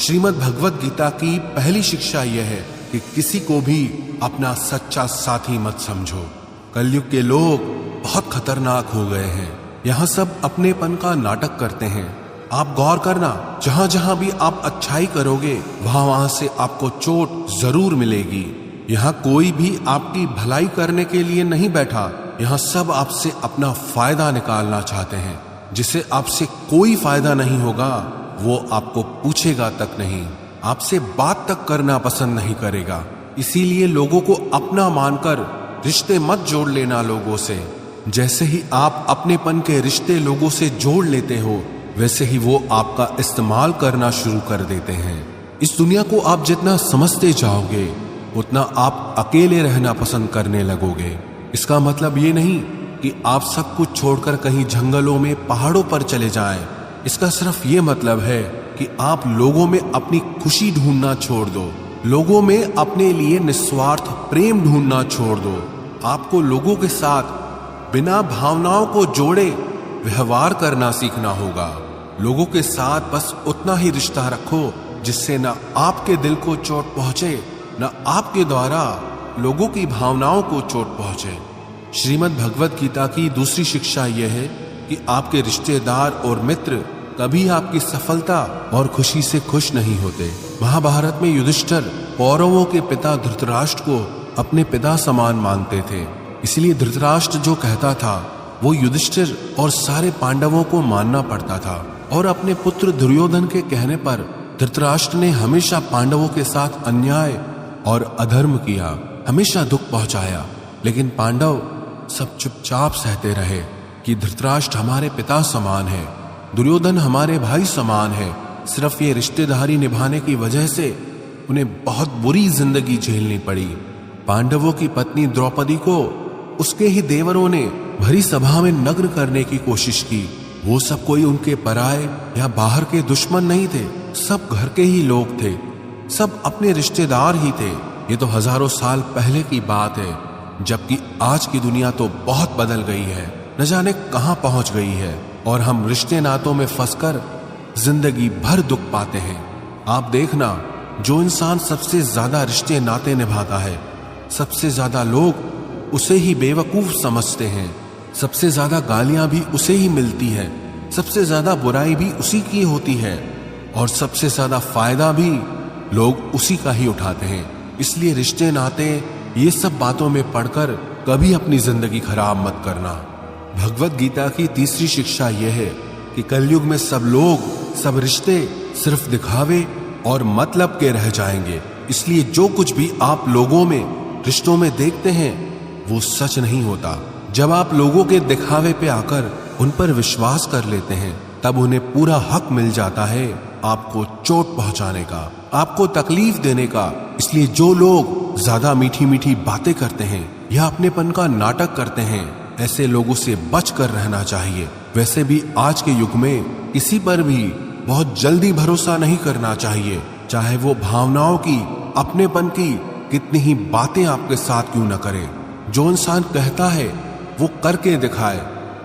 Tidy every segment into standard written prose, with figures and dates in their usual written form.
श्रीमद् भगवत गीता की पहली शिक्षा यह है कि किसी को भी अपना सच्चा साथी मत समझो। कलयुग के लोग बहुत खतरनाक हो गए हैं। यहाँ सब अपनेपन का नाटक करते हैं। आप गौर करना, जहां जहां भी आप अच्छाई करोगे वहां वहां से आपको चोट जरूर मिलेगी। यहाँ कोई भी आपकी भलाई करने के लिए नहीं बैठा। यहाँ सब आपसे अपना फायदा निकालना चाहते हैं। जिसे आपसे कोई फायदा नहीं होगा वो आपको पूछेगा तक नहीं, आपसे बात तक करना पसंद नहीं करेगा। इसीलिए लोगों को अपना मानकर रिश्ते मत जोड़ लेना लोगों से। जैसे ही आप अपनेपन के रिश्ते लोगों से जोड़ लेते हो वैसे ही वो आपका इस्तेमाल करना शुरू कर देते हैं। इस दुनिया को आप जितना समझते जाओगे उतना आप अकेले रहना पसंद करने लगोगे। इसका मतलब ये नहीं कि आप सब कुछ छोड़कर कहीं जंगलों में पहाड़ों पर चले जाएं। इसका सिर्फ ये मतलब है कि आप लोगों में अपनी खुशी ढूंढना छोड़ दो, लोगों में अपने लिए निस्वार्थ प्रेम ढूंढना छोड़ दो। आपको लोगों के साथ बिना भावनाओं को जोड़े व्यवहार करना सीखना होगा। लोगों के साथ बस उतना ही रिश्ता रखो जिससे न आपके दिल को चोट पहुंचे न आपके द्वारा लोगों की भावनाओं को चोट पहुंचे। श्रीमद् भगवत गीता की दूसरी शिक्षा यह है कि आपके रिश्तेदार और मित्र कभी आपकी सफलता और खुशी से खुश नहीं होते। महाभारत में युधिष्ठिर कौरवों के पिता धृतराष्ट्र को अपने पिता समान मानते थे। इसलिए धृतराष्ट्र जो कहता था वो युधिष्ठिर और सारे पांडवों को मानना पड़ता था। और अपने पुत्र दुर्योधन के कहने पर धृतराष्ट्र ने हमेशा पांडवों के साथ अन्याय और अधर्म किया, हमेशा दुख पहुंचाया। लेकिन पांडव सब चुपचाप सहते रहे कि धृतराष्ट्र हमारे पिता समान है, दुर्योधन हमारे भाई समान है। सिर्फ ये रिश्तेदारी निभाने की वजह से उन्हें बहुत बुरी जिंदगी झेलनी पड़ी। पांडवों की पत्नी द्रौपदी को उसके ही देवरों ने भरी सभा में नग्न करने की कोशिश की। वो सब कोई उनके पराये या बाहर के दुश्मन नहीं थे, सब घर के ही लोग थे, सब अपने रिश्तेदार ही थे। ये तो हजारों साल पहले की बात है, जबकि आज की दुनिया तो बहुत बदल गई है, न जाने कहां पहुंच गई है। और हम रिश्ते नातों में फंसकर जिंदगी भर दुख पाते हैं। आप देखना, जो इंसान सबसे ज्यादा रिश्ते नाते निभाता है सबसे ज्यादा लोग उसे ही बेवकूफ समझते हैं, सबसे ज्यादा गालियां भी उसे ही मिलती है, सबसे ज्यादा बुराई भी उसी की होती है और सबसे ज्यादा फायदा भी लोग उसी का ही उठाते हैं। इसलिए रिश्ते नाते ये सब बातों में पढ़कर कभी अपनी जिंदगी खराब मत करना। भगवत गीता की तीसरी शिक्षा यह है कि कलयुग में सब लोग, सब रिश्ते सिर्फ दिखावे और मतलब के रह जाएंगे। इसलिए जो कुछ भी आप लोगों में, रिश्तों में देखते हैं वो सच नहीं होता। जब आप लोगों के दिखावे पे आकर उन पर विश्वास कर लेते हैं तब उन्हें पूरा हक मिल जाता है आपको चोट पहुंचाने का, आपको तकलीफ देने का। इसलिए जो लोग ज्यादा मीठी मीठी बातें करते हैं या अपनेपन का नाटक करते हैं, ऐसे लोगों से बच कर रहना चाहिए। वैसे भी आज के युग में किसी पर भी बहुत जल्दी भरोसा नहीं करना चाहिए, चाहे वो भावनाओं की, अपनेपन की कितनी ही बातें आपके साथ क्यों न करे। जो इंसान कहता है वो करके दिखाए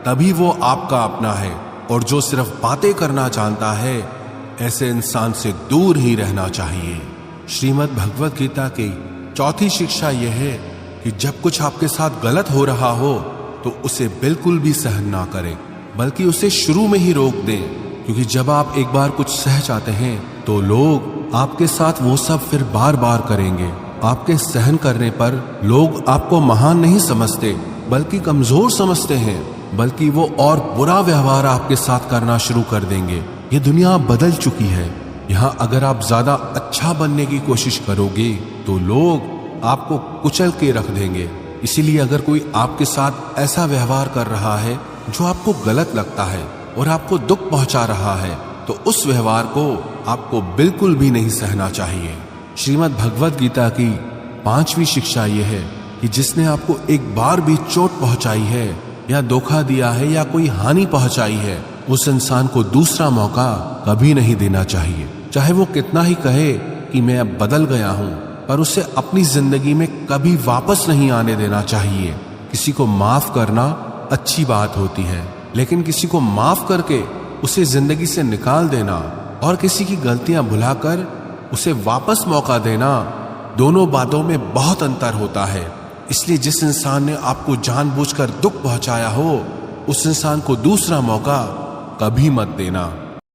तभी वो आपका अपना है, और जो सिर्फ बातें करना जानता है ऐसे इंसान से दूर ही रहना चाहिए। श्रीमद् भगवत गीता की चौथी शिक्षा यह है कि जब कुछ आपके साथ गलत हो रहा हो तो उसे बिल्कुल भी सहन ना करें, बल्कि उसे शुरू में ही रोक दें। क्योंकि जब आप एक बार कुछ सह जाते हैं तो लोग आपके साथ वो सब फिर बार बार करेंगे। आपके सहन करने पर लोग आपको महान नहीं समझते बल्कि कमजोर समझते हैं, बल्कि वो और बुरा व्यवहार आपके साथ करना शुरू कर देंगे। ये दुनिया बदल चुकी है। यहाँ अगर आप ज्यादा अच्छा बनने की कोशिश करोगे तो लोग आपको कुचल के रख देंगे। इसीलिए अगर कोई आपके साथ ऐसा व्यवहार कर रहा है जो आपको गलत लगता है और आपको दुख पहुंचा रहा है तो उस व्यवहार को आपको बिल्कुल भी नहीं सहना चाहिए। श्रीमद् भगवत गीता की पांचवी शिक्षा यह है कि जिसने आपको एक बार भी चोट पहुंचाई है या धोखा दिया है या कोई हानि पहुंचाई है, उस इंसान को दूसरा मौका कभी नहीं देना चाहिए। चाहे वो कितना ही कहे कि मैं अब बदल गया हूं, पर उसे अपनी जिंदगी में कभी वापस नहीं आने देना चाहिए। किसी को माफ करना अच्छी बात होती है, लेकिन किसी को माफ करके उसे जिंदगी से निकाल देना और किसी की गलतियां भुलाकर उसे वापस मौका देना, दोनों बातों में बहुत अंतर होता है। इसलिए जिस इंसान ने आपको जानबूझकर दुख पहुंचाया हो, उस इंसान को दूसरा मौका कभी मत देना।